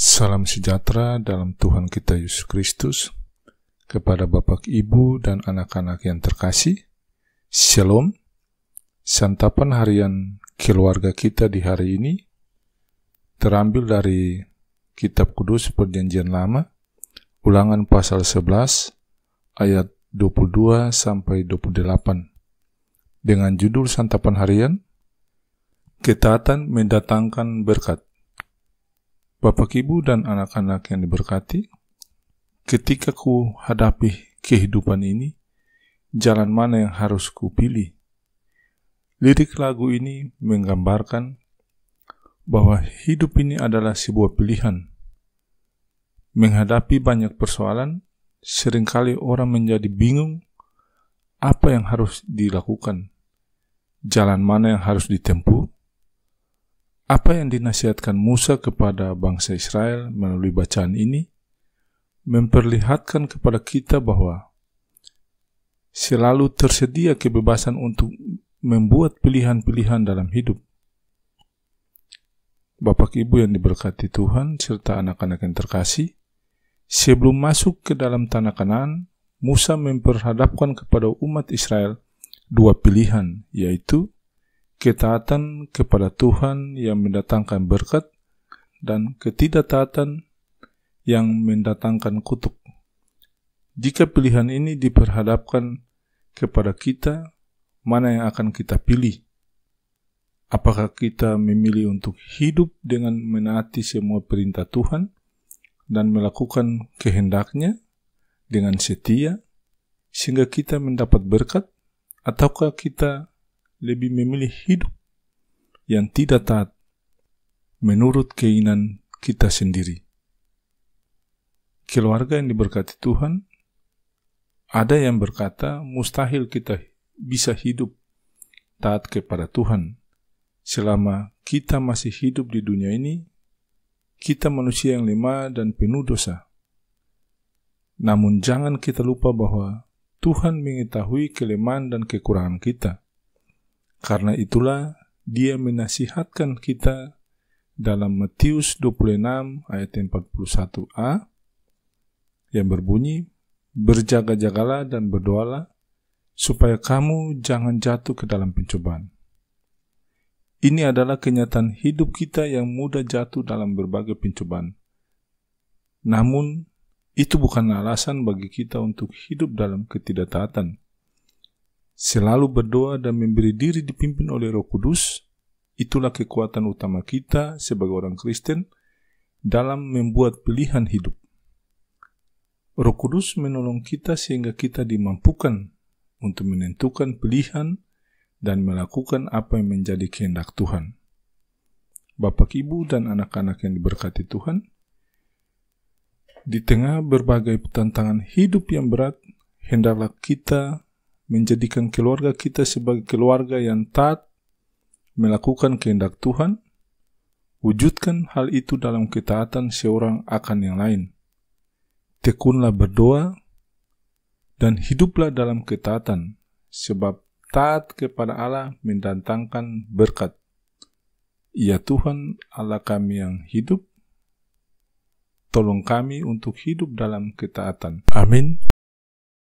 Salam sejahtera dalam Tuhan kita Yesus Kristus, kepada Bapak, Ibu, dan anak-anak yang terkasih. Shalom. Santapan harian keluarga kita di hari ini terambil dari Kitab Kudus Perjanjian Lama, Ulangan pasal 11 ayat 22 sampai 28, dengan judul santapan harian, Ketaatan mendatangkan berkat. Bapak, Ibu, dan anak-anak yang diberkati, ketika ku hadapi kehidupan ini, jalan mana yang harus ku pilih? Lirik lagu ini menggambarkan bahwa hidup ini adalah sebuah pilihan. Menghadapi banyak persoalan, seringkali orang menjadi bingung apa yang harus dilakukan, jalan mana yang harus ditempuh. Apa yang dinasihatkan Musa kepada bangsa Israel melalui bacaan ini memperlihatkan kepada kita bahwa selalu tersedia kebebasan untuk membuat pilihan-pilihan dalam hidup. Bapak, Ibu yang diberkati Tuhan serta anak-anak yang terkasih, sebelum masuk ke dalam tanah Kanaan, Musa memperhadapkan kepada umat Israel dua pilihan, yaitu ketaatan kepada Tuhan yang mendatangkan berkat dan ketidaktaatan yang mendatangkan kutuk. Jika pilihan ini diperhadapkan kepada kita, mana yang akan kita pilih? Apakah kita memilih untuk hidup dengan menaati semua perintah Tuhan dan melakukan kehendaknya dengan setia sehingga kita mendapat berkat, ataukah kita lebih memilih hidup yang tidak taat menurut keinginan kita sendiri? Keluarga yang diberkati Tuhan, ada yang berkata mustahil kita bisa hidup taat kepada Tuhan selama kita masih hidup di dunia ini. Kita manusia yang lemah dan penuh dosa. Namun jangan kita lupa bahwa Tuhan mengetahui kelemahan dan kekurangan kita. Karena itulah Dia menasihatkan kita dalam Matius 26 ayat 41a yang berbunyi, berjaga-jagalah dan berdoalah supaya kamu jangan jatuh ke dalam pencobaan. Ini adalah kenyataan hidup kita yang mudah jatuh dalam berbagai pencobaan. Namun, itu bukan alasan bagi kita untuk hidup dalam ketidaktaatan. Selalu berdoa dan memberi diri dipimpin oleh Roh Kudus, itulah kekuatan utama kita sebagai orang Kristen dalam membuat pilihan hidup. Roh Kudus menolong kita sehingga kita dimampukan untuk menentukan pilihan dan melakukan apa yang menjadi kehendak Tuhan. Bapak, Ibu, dan anak-anak yang diberkati Tuhan, di tengah berbagai tantangan hidup yang berat, hendaklah kita menjadikan keluarga kita sebagai keluarga yang taat, melakukan kehendak Tuhan. Wujudkan hal itu dalam ketaatan seorang akan yang lain. Tekunlah berdoa dan hiduplah dalam ketaatan, sebab taat kepada Allah mendatangkan berkat. Ya Tuhan Allah kami yang hidup, tolong kami untuk hidup dalam ketaatan. Amin.